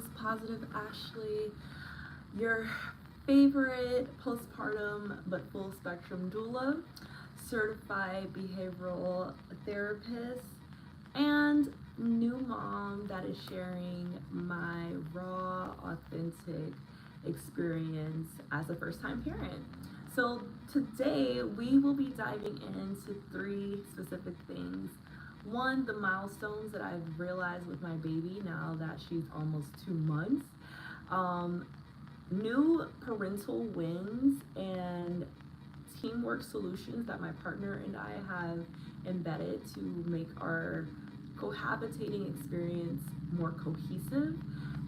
Greetings, Positive Ashley, your favorite postpartum but full spectrum doula, certified behavioral therapist, and new mom that is sharing my raw, authentic experience as a first time parent. So, today we will be diving into three specific things. One, the milestones that I've realized with my baby now that she's almost 2 months. Um, New parental wins and teamwork solutions that my partner and I have embedded to make our cohabitating experience more cohesive.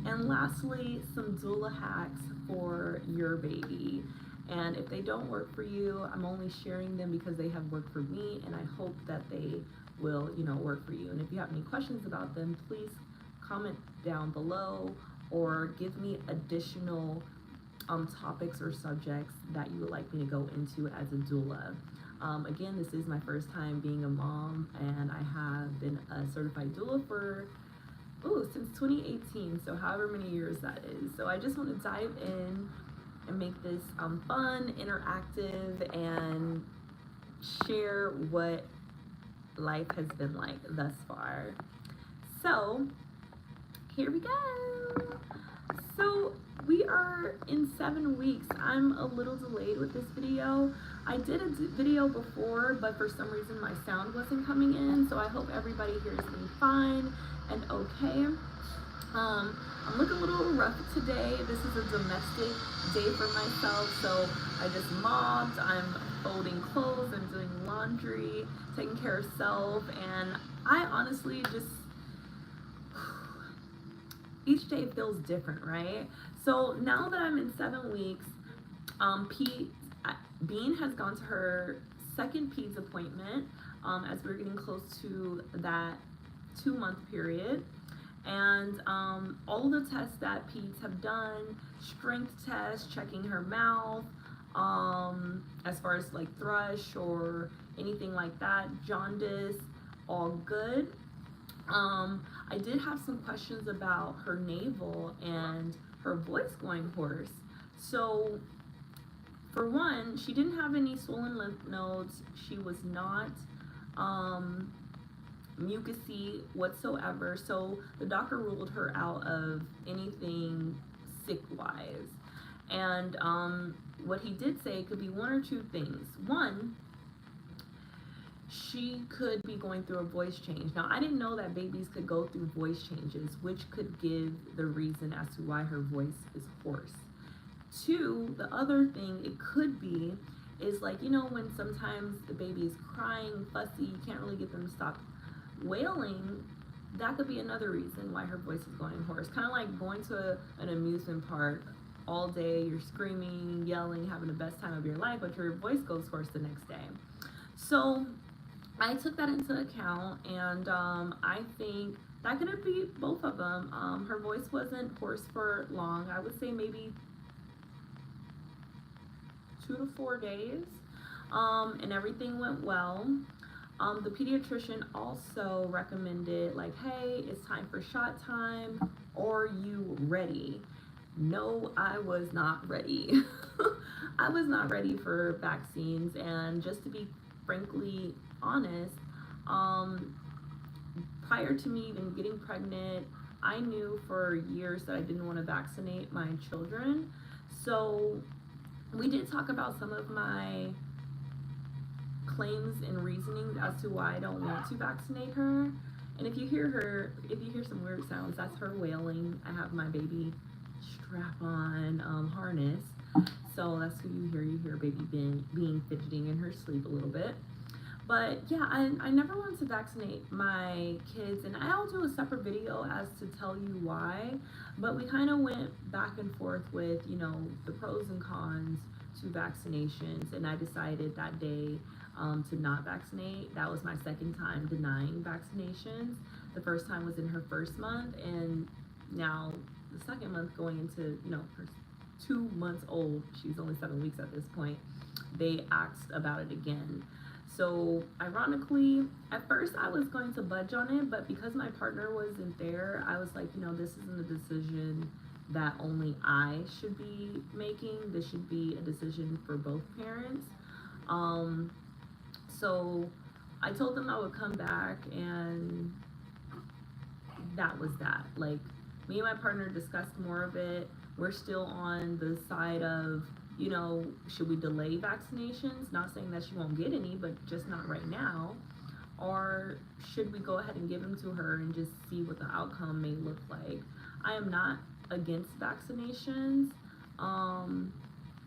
And lastly, some doula hacks for your baby. And if they don't work for you, I'm only sharing them because they have worked for me, and I hope that they will, work for you. And if you have any questions about them, please comment down below or give me additional topics or subjects that you would like me to go into as a doula. Again, this is my first time being a mom, and I have been a certified doula for since 2018, so however many years that is. So I just want to dive in and make this fun, interactive, and share what life has been like thus far. So here we go. So we are in 7 weeks. I'm a little delayed with this video. I did a video before, but for some reason my sound wasn't coming in, so I hope everybody hears me fine and okay. I'm looking a little rough today. This is a domestic day for myself, so I just mopped, I'm folding clothes, I'm doing laundry, taking care of self, and I honestly just, each day feels different, right? So now that I'm in 7 weeks, Bean has gone to her second peds appointment as we're getting close to that 2-month period. And all the tests that peds have done, strength tests, checking her mouth, as far as like thrush or anything like that, jaundice, all good. I did have some questions about her navel and her voice going hoarse. So for one, she didn't have any swollen lymph nodes. She was not mucousy whatsoever. So the doctor ruled her out of anything sick-wise. And what he did say could be one or two things. One, she could be going through a voice change. Now, I didn't know that babies could go through voice changes, which could give the reason as to why her voice is hoarse. Two, the other thing it could be is like, when sometimes the baby is crying, fussy, you can't really get them to stop wailing, that could be another reason why her voice is going hoarse. Kind of like going to an amusement park all day, you're screaming, yelling, having the best time of your life, but your voice goes hoarse the next day. So I took that into account, and I think that could be both of them. Her voice wasn't hoarse for long. I would say maybe 2 to 4 days, and everything went well. The pediatrician also recommended, like, hey, it's time for shot time. Are you ready? No, I was not ready. I was not ready for vaccines, and just to be frankly honest, prior to me even getting pregnant, I knew for years that I didn't want to vaccinate my children. So we did talk about some of my claims and reasonings as to why I don't want to vaccinate her. And if you hear some weird sounds, that's her wailing. I have my baby strap-on harness, so that's who you hear. You hear baby being fidgeting in her sleep a little bit. But yeah, I never wanted to vaccinate my kids, and I'll do a separate video as to tell you why. But we kind of went back and forth with, the pros and cons to vaccinations, and I decided that day to not vaccinate. That was my second time denying vaccinations. The first time was in her first month, and now the second month going into, her 2 months old. She's only 7 weeks at this point. They asked about it again. So ironically, at first I was going to budge on it, but because my partner wasn't there, I was like, this isn't a decision that only I should be making. This should be a decision for both parents. So I told them I would come back, and that was that. Like, me and my partner discussed more of it. We're still on the side of, should we delay vaccinations? Not saying that she won't get any, but just not right now. Or should we go ahead and give them to her and just see what the outcome may look like? I am not against vaccinations.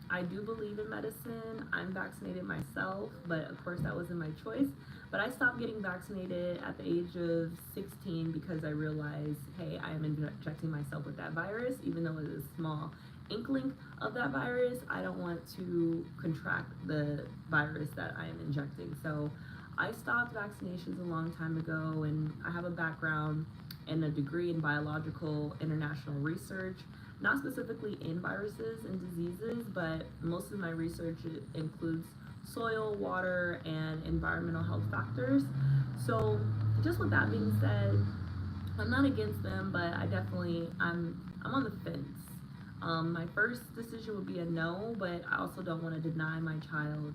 I do believe in medicine. I'm vaccinated myself, but of course that wasn't my choice. But I stopped getting vaccinated at the age of 16 because I realized, hey, I am injecting myself with that virus, even though it is a small inkling of that virus. I don't want to contract the virus that I am injecting. So I stopped vaccinations a long time ago, and I have a background and a degree in biological international research, not specifically in viruses and diseases, but most of my research includes soil, water, and environmental health factors. So just with that being said, I'm not against them, but I'm on the fence. My first decision would be a no, but I also don't want to deny my child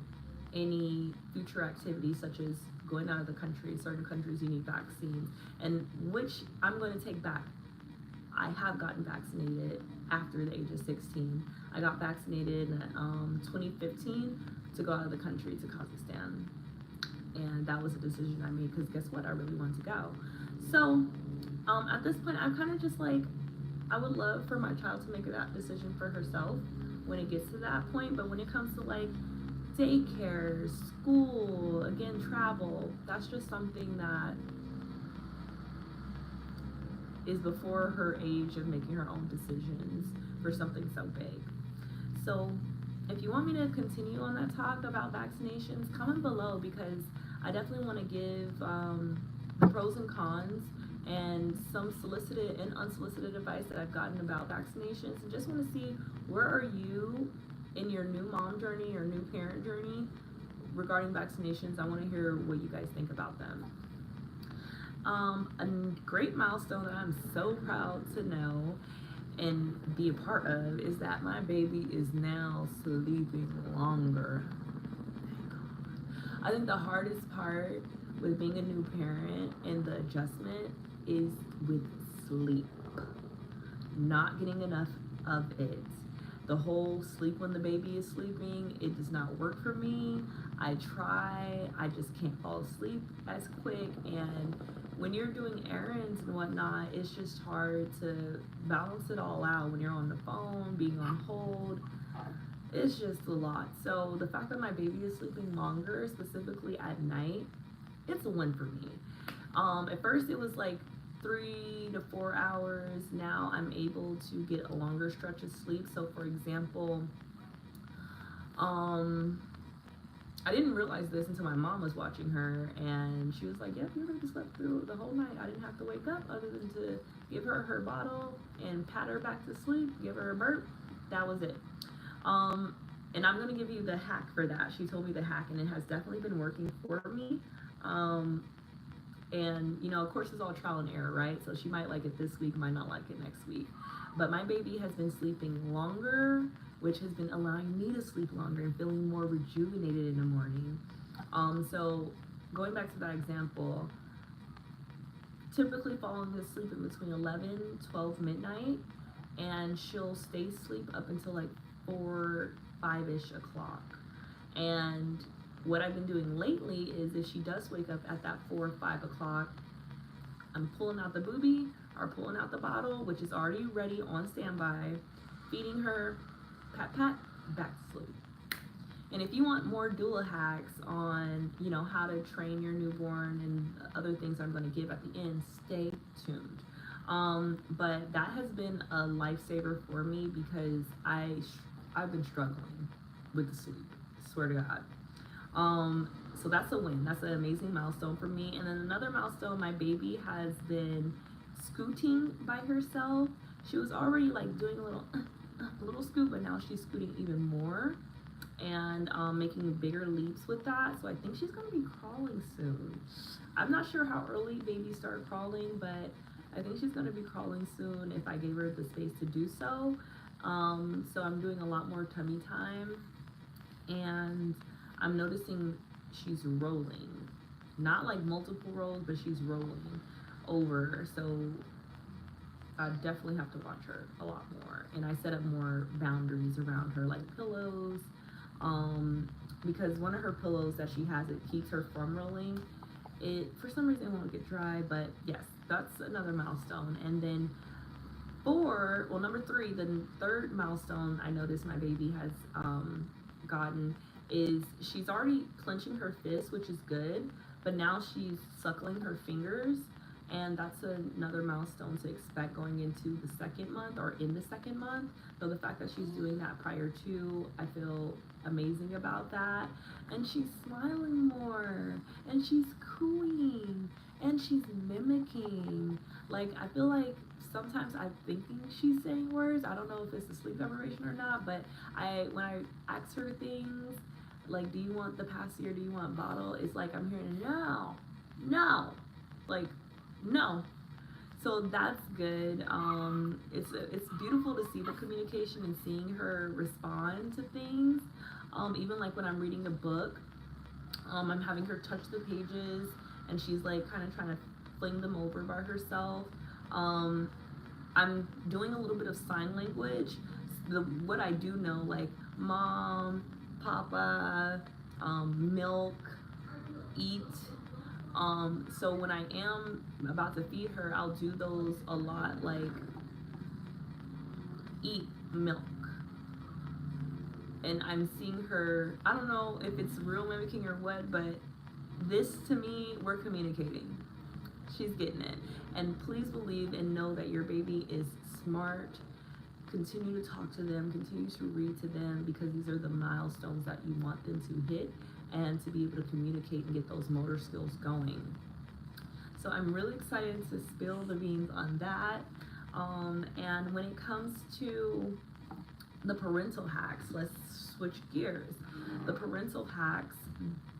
any future activities, such as going out of the country. Certain countries you need vaccines, and which I'm going to take back. I have gotten vaccinated after the age of 16. I got vaccinated in 2015 to go out of the country to Kazakhstan. And that was a decision I made because guess what? I really wanted to go. So at this point, I'm kind of just like, I would love for my child to make that decision for herself when it gets to that point. But when it comes to like daycare, school, again, travel, that's just something that is before her age of making her own decisions for something so big. So if you want me to continue on that talk about vaccinations, comment below, because I definitely want to give the pros and cons and some solicited and unsolicited advice that I've gotten about vaccinations, and just want to see where are you in your new mom journey or new parent journey regarding vaccinations. I want to hear what you guys think about them. A great milestone that I'm so proud to know and be a part of is that my baby is now sleeping longer. I think the hardest part with being a new parent and the adjustment is with sleep. Not getting enough of it. The whole sleep when the baby is sleeping, it does not work for me. I try, I just can't fall asleep as quick, and when you're doing errands and whatnot, it's just hard to balance it all out when you're on the phone, being on hold. It's just a lot. So the fact that my baby is sleeping longer, specifically at night, it's a win for me. At first it was like 3 to 4 hours. Now I'm able to get a longer stretch of sleep. So for example, I didn't realize this until my mom was watching her, and she was like, yep, you already slept through the whole night. I didn't have to wake up other than to give her her bottle and pat her back to sleep, give her a burp. That was it. And I'm gonna give you the hack for that. She told me the hack, and it has definitely been working for me. And of course it's all trial and error, right? So she might like it this week, might not like it next week. But my baby has been sleeping longer, which has been allowing me to sleep longer and feeling more rejuvenated in the morning. So going back to that example, typically falling asleep in between 11, 12 midnight, and she'll stay asleep up until like 4, 5-ish o'clock. And what I've been doing lately is if she does wake up at that 4 or 5 o'clock, I'm pulling out the boobie or pulling out the bottle, which is already ready on standby, feeding her, pat, pat, back to sleep. And if you want more doula hacks on, how to train your newborn and other things I'm going to give at the end, stay tuned. But that has been a lifesaver for me because I've been struggling with the sleep, swear to God. So that's a win. That's an amazing milestone for me. And then another milestone, my baby has been scooting by herself. She was already like doing a little scoot, but now she's scooting even more. and making bigger leaps with that. So I think she's gonna be crawling soon. I'm not sure how early babies start crawling, but I think she's gonna be crawling soon if I gave her the space to do so. So I'm doing a lot more tummy time, and I'm noticing she's rolling, not like multiple rolls, but she's rolling over. So I definitely have to watch her a lot more, and I set up more boundaries around her, like pillows, because one of her pillows that she has, it keeps her from rolling. It for some reason won't get dry, but yes, that's another milestone. And then number 3, the third milestone I noticed my baby has gotten is she's already clenching her fist, which is good, but now she's suckling her fingers, and that's another milestone to expect going into the second month or in the second month. So the fact that she's doing that prior to, I feel amazing about that. And she's smiling more, and she's cooing, and she's mimicking. Like, I feel like sometimes I'm thinking she's saying words. I don't know if it's a sleep deprivation or not, but when I ask her things, like, do you want the passy or do you want bottle? It's like I'm hearing no, like no. So that's good. It's beautiful to see the communication and seeing her respond to things. Even like when I'm reading a book, I'm having her touch the pages, and she's like kind of trying to fling them over by herself. I'm doing a little bit of sign language. What I do know, like mom, papa, milk, eat. So when I am about to feed her, I'll do those a lot, like eat milk. And I'm seeing her, I don't know if it's real mimicking or what, but this to me, we're communicating. She's getting it. And please believe and know that your baby is smart. Continue to talk to them, continue to read to them, because these are the milestones that you want them to hit and to be able to communicate and get those motor skills going. So I'm really excited to spill the beans on that. And when it comes to the parental hacks, let's switch gears. The parental hacks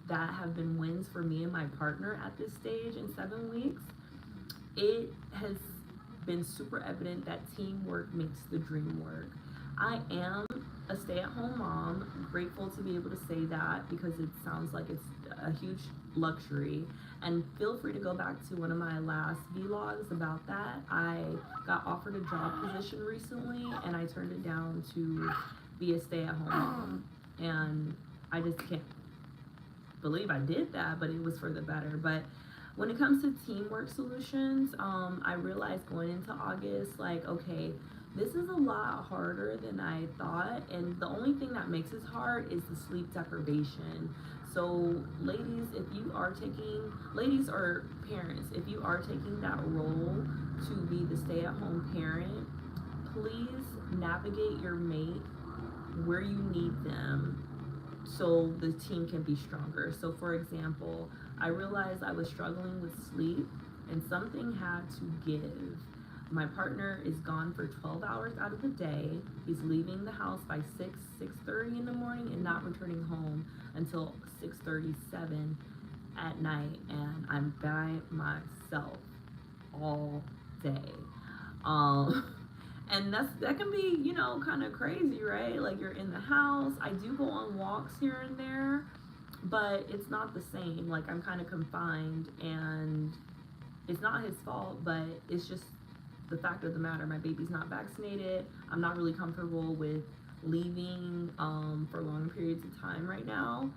that have been wins for me and my partner at this stage in 7 weeks, it has been super evident that teamwork makes the dream work. I am a stay-at-home mom, grateful to be able to say that, because it sounds like it's a huge luxury. And feel free to go back to one of my last vlogs about that. I got offered a job position recently, and I turned it down to be a stay-at-home mom. And I just can't believe I did that, but it was for the better. But when it comes to teamwork solutions, I realized going into August, like, okay, this is a lot harder than I thought, and the only thing that makes it hard is the sleep deprivation. So ladies, ladies or parents, if you are taking that role to be the stay-at-home parent, please navigate your mate where you need them so the team can be stronger. So for example, I realized I was struggling with sleep, and something had to give. My partner is gone for 12 hours out of the day. He's leaving the house by 6:30 in the morning, and not returning home until 6:37 at night, and I'm by myself all day. And that can be, kind of crazy, right? Like, you're in the house. I do go on walks here and there, but it's not the same. Like, I'm kind of confined, and it's not his fault, but it's just the fact of the matter. My baby's not vaccinated. I'm not really comfortable with leaving for long periods of time right now.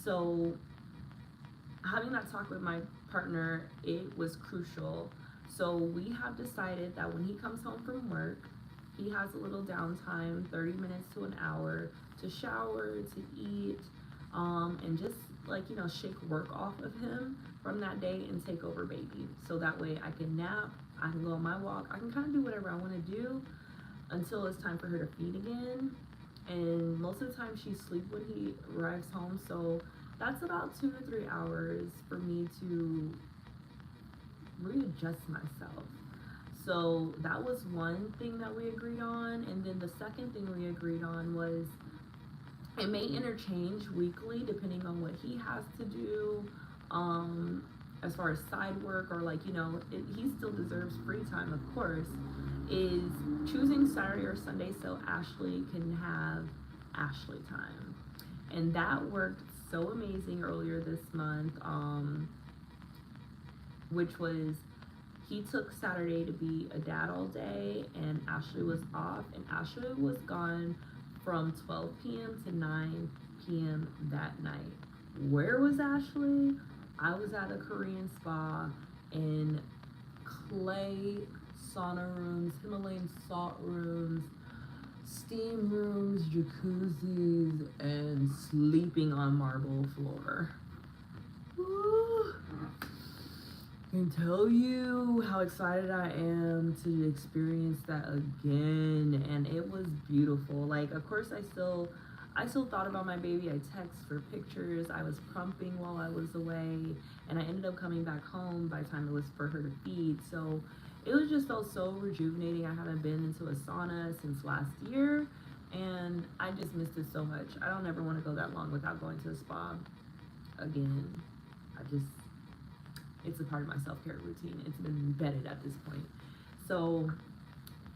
So having that talk with my partner, it was crucial. So we have decided that when he comes home from work, he has a little downtime, 30 minutes to an hour, to shower, to eat, and just shake work off of him from that day and take over baby. So that way I can nap, I can go on my walk, I can kind of do whatever I want to do until it's time for her to feed again. And most of the time she sleeps when he arrives home, so that's about 2 to 3 hours for me to readjust myself. So that was one thing that we agreed on. And then the second thing we agreed on was It may interchange weekly depending on what he has to do, as far as side work, or like, he still deserves free time, of course, is choosing Saturday or Sunday so Ashley can have Ashley time. And that worked so amazing earlier this month, which was he took Saturday to be a dad all day, and Ashley was off, and Ashley was gone from 12 p.m. to 9 p.m. that night. Where was Ashley? I was at a Korean spa in clay sauna rooms, Himalayan salt rooms, steam rooms, jacuzzis, and sleeping on marble floor. Woo. I can tell you how excited I am to experience that again, and it was beautiful. Like, of course, I still thought about my baby. I texted for pictures. I was pumping while I was away, and I ended up coming back home by the time it was for her to feed. So it was just felt so rejuvenating. I haven't been into a sauna since last year, and I just missed it so much. I don't ever want to go that long without going to a spa again. It's a part of my self-care routine. It's been embedded at this point. So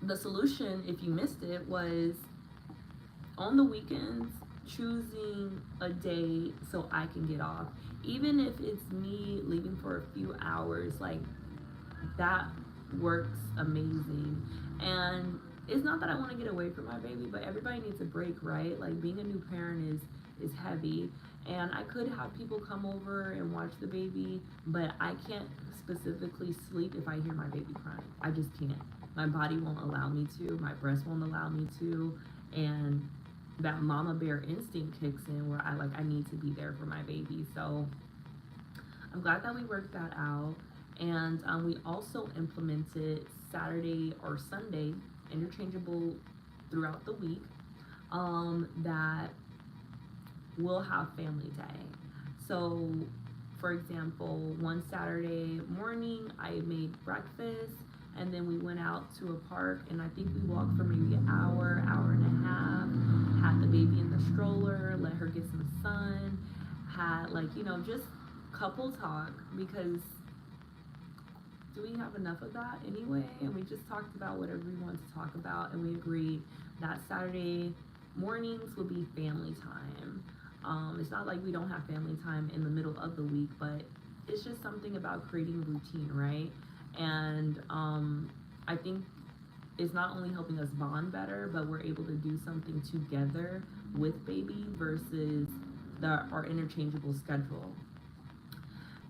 the solution, if you missed it, was on the weekends, choosing a day so I can get off. Even if it's me leaving for a few hours, like, that works amazing. And it's not that I want to get away from my baby, but everybody needs a break, right? Like, being a new parent is heavy. And I could have people come over and watch the baby, but I can't specifically sleep if I hear my baby crying. I just can't. My body won't allow me to. My breast won't allow me to. And that mama bear instinct kicks in where I need to be there for my baby. So I'm glad that we worked that out. And we also implemented Saturday or Sunday, interchangeable throughout the week, that we'll have family day. So, for example, one Saturday morning, I made breakfast, and then we went out to a park, and I think we walked for maybe an hour, hour and a half, had the baby in the stroller, let her get some sun, had, just couple talk, because do we have enough of that anyway? And we just talked about whatever we wanted to talk about, and we agreed that Saturday mornings would be family time. It's not like we don't have family time in the middle of the week, but it's just something about creating a routine, right? And I think it's not only helping us bond better, but we're able to do something together with baby versus our interchangeable schedule.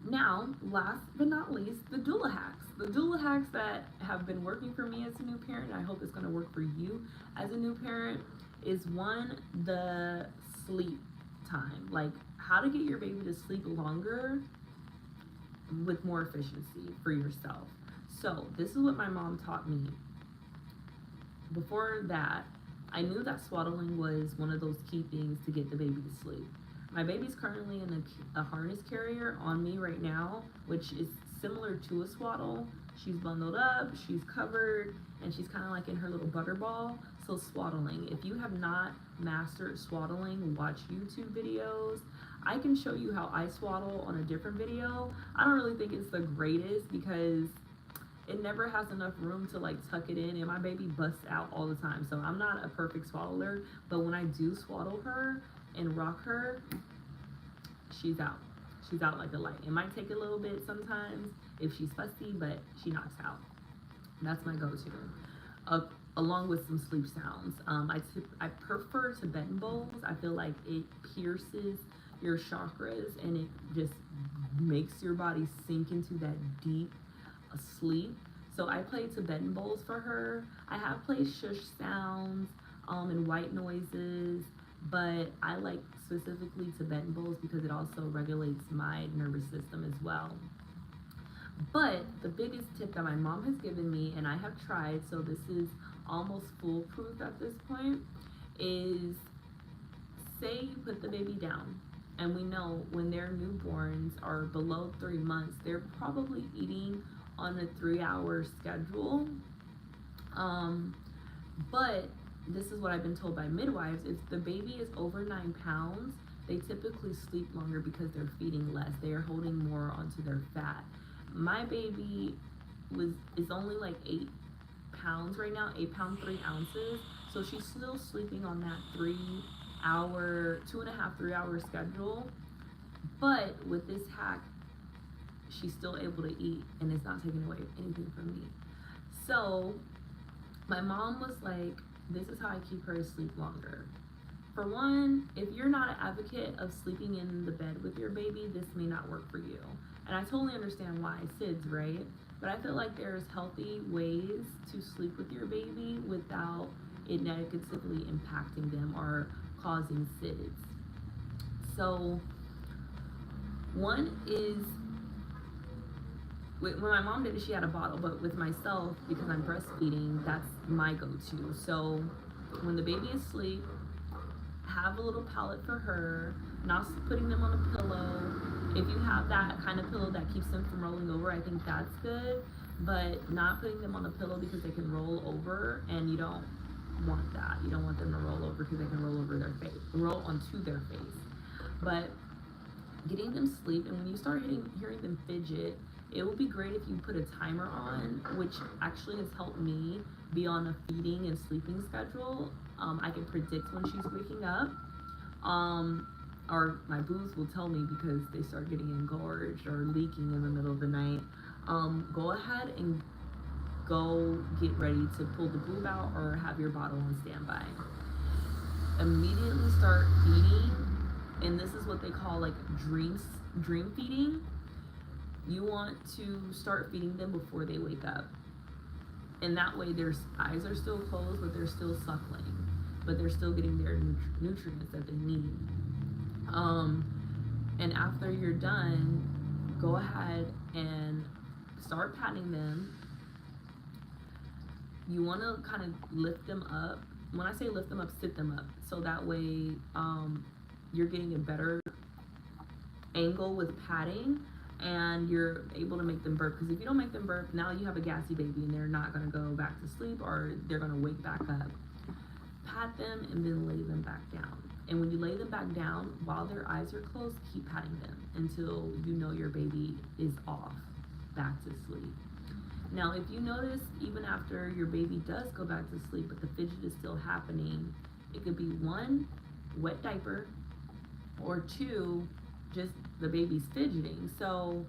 Now, last but not least, the Doula Hacks. The Doula Hacks that have been working for me as a new parent, and I hope it's going to work for you as a new parent, is one, the sleep time. Like, how to get your baby to sleep longer with more efficiency for yourself. So this is what my mom taught me. Before that, I knew that swaddling was one of those key things to get the baby to sleep. My baby's currently in a harness carrier on me right now, which is similar to a swaddle. She's bundled up, she's covered, and she's kind of like in her little butterball. So swaddling, if you have not mastered swaddling, watch YouTube videos. I can show you how I swaddle on a different video. I don't really think it's the greatest because it never has enough room to tuck it in, and my baby busts out all the time. So I'm not a perfect swaddler, but when I do swaddle her and rock her, she's out. She's out like a light. It might take a little bit sometimes if she's fussy, but she knocks out. That's my go-to. Along with some sleep sounds. I prefer Tibetan bowls. I feel like it pierces your chakras and it just makes your body sink into that deep sleep. So I play Tibetan bowls for her. I have played shush sounds and white noises, but I like specifically Tibetan bowls because it also regulates my nervous system as well. But the biggest tip that my mom has given me, and I have tried, so this is almost foolproof at this point, is say you put the baby down, and we know when their newborns are below 3 months, they're probably eating on a 3-hour schedule. But this is what I've been told by midwives, if the baby is over 9 pounds, they typically sleep longer because they're feeding less. They are holding more onto their fat. My baby is only like 8 pounds right now, 8 pounds 3 ounces. So she's still sleeping on that 3-hour, 2.5-3 hour schedule. But with this hack, she's still able to eat and it's not taking away anything from me. So my mom was like, this is how I keep her asleep longer. For one, if you're not an advocate of sleeping in the bed with your baby, this may not work for you. And I totally understand why, SIDS, right? But I feel like there's healthy ways to sleep with your baby without it negatively impacting them or causing SIDS. So one is, when my mom did it, she had a bottle, but with myself, because I'm breastfeeding, that's my go-to. So when the baby is asleep, have a little pallet for her, not putting them on a pillow. If you have that kind of pillow that keeps them from rolling over, I think that's good, but not putting them on a pillow because they can roll over, and you don't want that. You don't want them to roll over because they can roll over their face, roll onto their face. But getting them sleep, and when you start hearing them fidget, it would be great if you put a timer on, which actually has helped me be on a feeding and sleeping schedule. I can predict when she's waking up, or my boobs will tell me because they start getting engorged or leaking in the middle of the night. Go ahead and go get ready to pull the boob out or have your bottle on standby. Immediately start feeding, and this is what they call like dream feeding. You want to start feeding them before they wake up. And that way their eyes are still closed, but they're still suckling. But they're still getting their nutrients that they need. And after you're done, go ahead and start patting them. You want to kind of lift them up. When I say lift them up, sit them up. So that way you're getting a better angle with patting, and you're able to make them burp. Because if you don't make them burp, now you have a gassy baby and they're not going to go back to sleep, or they're going to wake back up. Pat them and then lay them back down. And when you lay them back down, while their eyes are closed, keep patting them until you know your baby is off, back to sleep. Now, if you notice, even after your baby does go back to sleep, but the fidget is still happening, it could be 1, wet diaper, or 2, just the baby's fidgeting. So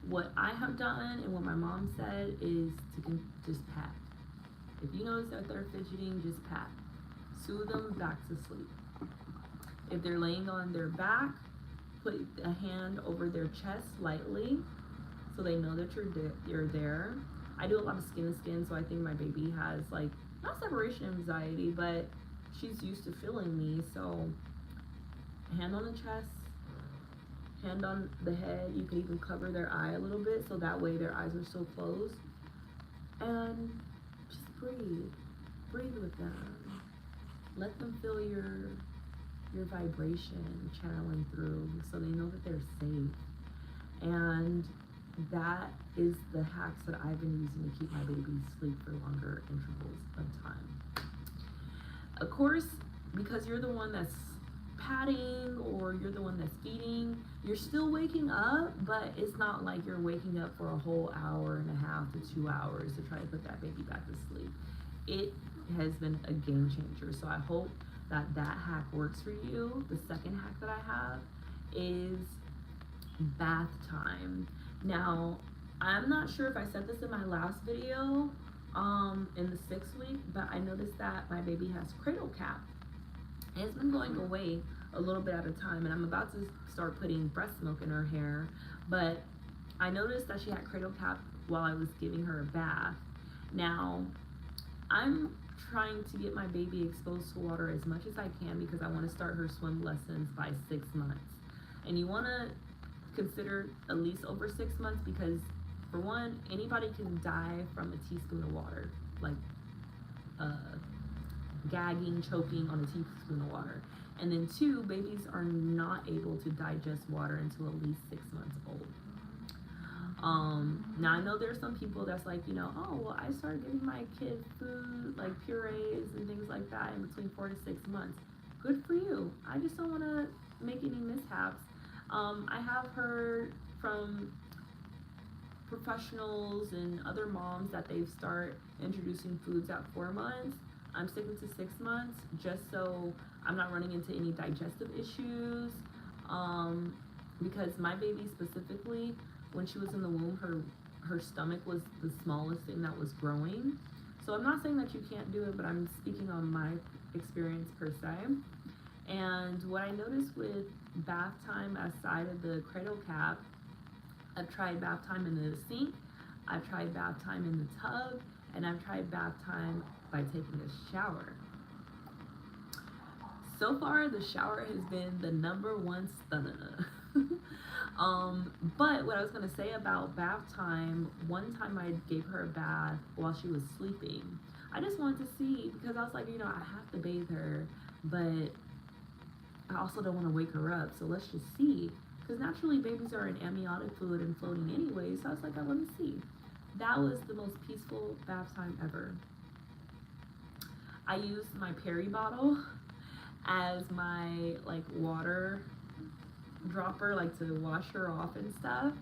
what I have done and what my mom said is to just pat. If you notice that they're fidgeting, just pat. Soothe them back to sleep. If they're laying on their back, put a hand over their chest lightly so they know that you're there. I do a lot of skin to skin, so I think my baby has like, not separation anxiety, but she's used to feeling me. So hand on the chest, hand on the head. You can even cover their eye a little bit so that way their eyes are still closed. And just breathe. Breathe with them. Let them feel your vibration channeling through so they know that they're safe. And that is the hacks that I've been using to keep my babies asleep for longer intervals of time. Of course, because you're the one that's patting or you're the one that's feeding, you're still waking up, but it's not like you're waking up for a whole 1.5 to 2 hours to try to put that baby back to sleep. It has been a game changer. So I hope that hack works for you. The second hack that I have is bath time. Now, I'm not sure if I said this in my last video in the 6th week, but I noticed that my baby has cradle cap. And it's been going away a little bit at a time, and I'm about to start putting breast milk in her hair, but I noticed that she had cradle cap while I was giving her a bath. Now, I'm trying to get my baby exposed to water as much as I can because I want to start her swim lessons by 6 months. And you want to consider at least over 6 months because, for one, anybody can die from a teaspoon of water, like gagging, choking on a teaspoon of water. And then 2, babies are not able to digest water until at least 6 months old. Now I know there's some people that's like, oh, well, I started giving my kid food, like purees and things like that in between 4 to 6 months. Good for you. I just don't want to make any mishaps. I have heard from professionals and other moms that they've started introducing foods at 4 months. I'm sticking to 6 months just so I'm not running into any digestive issues. Because my baby specifically, when she was in the womb, her stomach was the smallest thing that was growing. So I'm not saying that you can't do it, but I'm speaking on my experience per se. And what I noticed with bath time aside of the cradle cap, I've tried bath time in the sink, I've tried bath time in the tub, and I've tried bath time by taking a shower. So far, the shower has been the #1 stunner. But what I was gonna say about bath time, one time I gave her a bath while she was sleeping. I just wanted to see, because I was like, I have to bathe her, but I also don't want to wake her up, so let's just see. Because naturally babies are in amniotic fluid and floating anyway, so I was like, I want to see. That was the most peaceful bath time ever. I used my Peri bottle as my water dropper, to wash her off and stuff,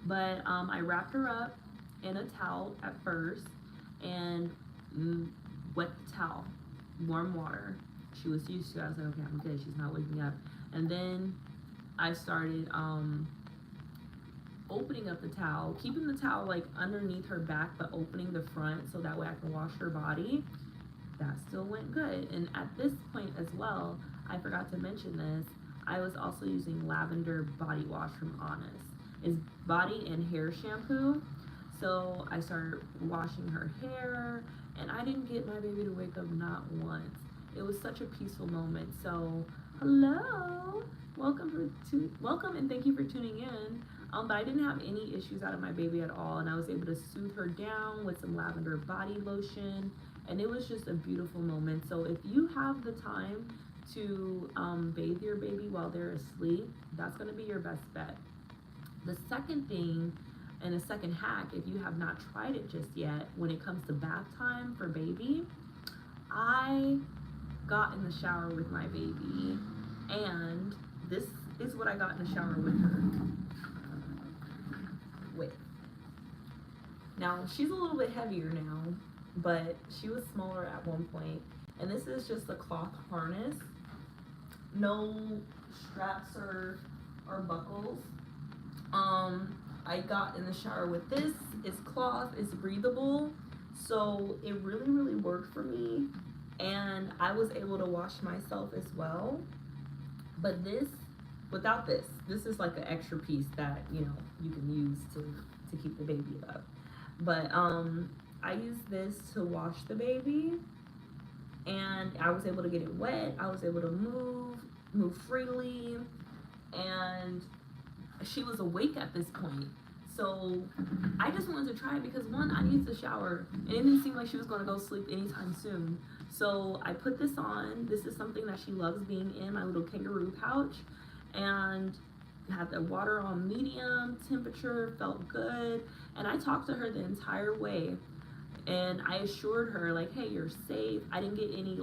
but I wrapped her up in a towel at first and wet the towel, warm water. She was used to it. I was like, okay, I'm good, she's not waking up. And then I started opening up the towel, keeping the towel underneath her back, but opening the front so that way I can wash her body. That still went good. And at this point as well, I forgot to mention this, I was also using lavender body wash from Honest. It's body and hair shampoo. So I started washing her hair, and I didn't get my baby to wake up not once. It was such a peaceful moment. So hello, welcome and thank you for tuning in. But I didn't have any issues out of my baby at all, and I was able to soothe her down with some lavender body lotion, and it was just a beautiful moment. So if you have the time to bathe your baby while they're asleep, that's going to be your best bet. The second thing, and a second hack, if you have not tried it just yet, when it comes to bath time for baby, I got in the shower with my baby, and this is what I got in the shower with her. Wait. Now, she's a little bit heavier now, but she was smaller at one point, and this is just a cloth harness. No straps or buckles. I got in the shower with this. It's cloth, it's breathable, so it really, really worked for me, and I was able to wash myself as well. But without this is like an extra piece that you can use to keep the baby up. But I used this to wash the baby, and I was able to get it wet. I was able to move freely, and she was awake at this point. So I just wanted to try it because one, I needed to shower, and it didn't seem like she was going to go sleep anytime soon. So I put this on. This is something that she loves being in, my little kangaroo pouch, and had the water on medium temperature, felt good. And I talked to her the entire way, and I assured her hey, you're safe. I didn't get any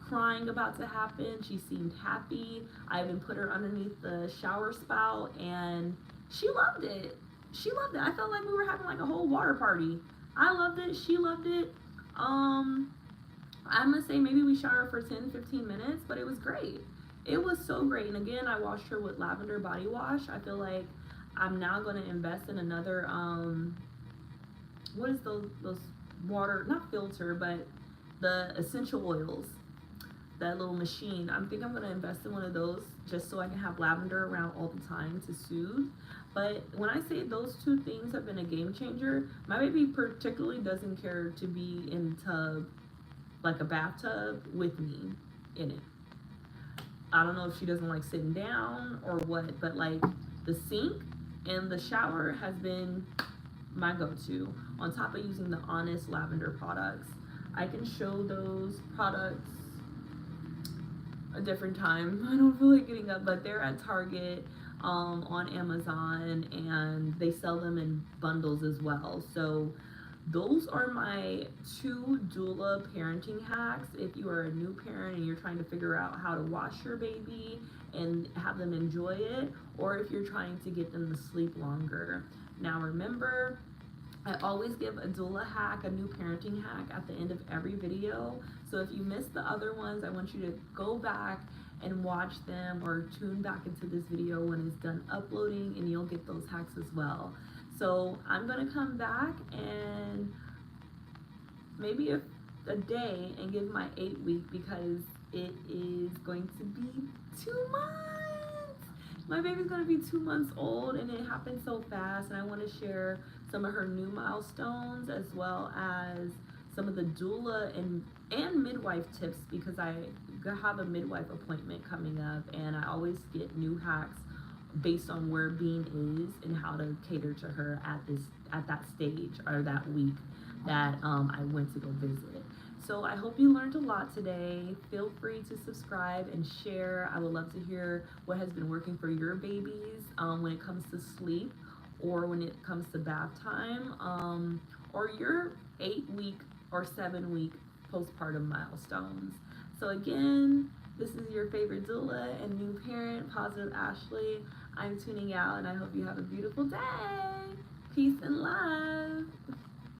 crying about to happen. She seemed happy. I even put her underneath the shower spout, and she loved it. I felt like we were having a whole water party. I loved it. She loved it. I'm gonna say maybe we showered for 10-15 minutes, but it was great. It was so great. And again, I washed her with lavender body wash. I feel like I'm now going to invest in another what is those water, not filter, but the essential oils, that little machine. I think I'm going to invest in one of those just so I can have lavender around all the time to soothe. But when I say those two things have been a game changer, my baby particularly doesn't care to be in a tub, a bathtub with me in it. I don't know if she doesn't like sitting down or what, but the sink and the shower has been my go-to, on top of using the Honest lavender products. I can show those products a different time. I don't feel like getting up, but they're at Target. on Amazon, and they sell them in bundles as well. So those are my 2 doula parenting hacks. If you are a new parent and you're trying to figure out how to wash your baby and have them enjoy it, or if you're trying to get them to sleep longer. Now remember, I always give a doula hack, a new parenting hack at the end of every video. So if you missed the other ones, I want you to go back and watch them, or tune back into this video when it's done uploading, and you'll get those hacks as well. So I'm gonna come back and maybe a day and give my 8-week, because it is going to be 2 months. My baby's gonna be 2 months old, and it happened so fast, and I want to share some of her new milestones, as well as some of the doula and midwife tips, because I have a midwife appointment coming up, and I always get new hacks based on where Bean is and how to cater to her at that stage, or that week that I went to go visit. So I hope you learned a lot today. Feel free to subscribe and share. I would love to hear what has been working for your babies when it comes to sleep, or when it comes to bath time, or your 8-week or 7-week postpartum milestones. So again, this is your favorite doula and new parent, Positive Ashley. I'm tuning out, and I hope you have a beautiful day. Peace and love.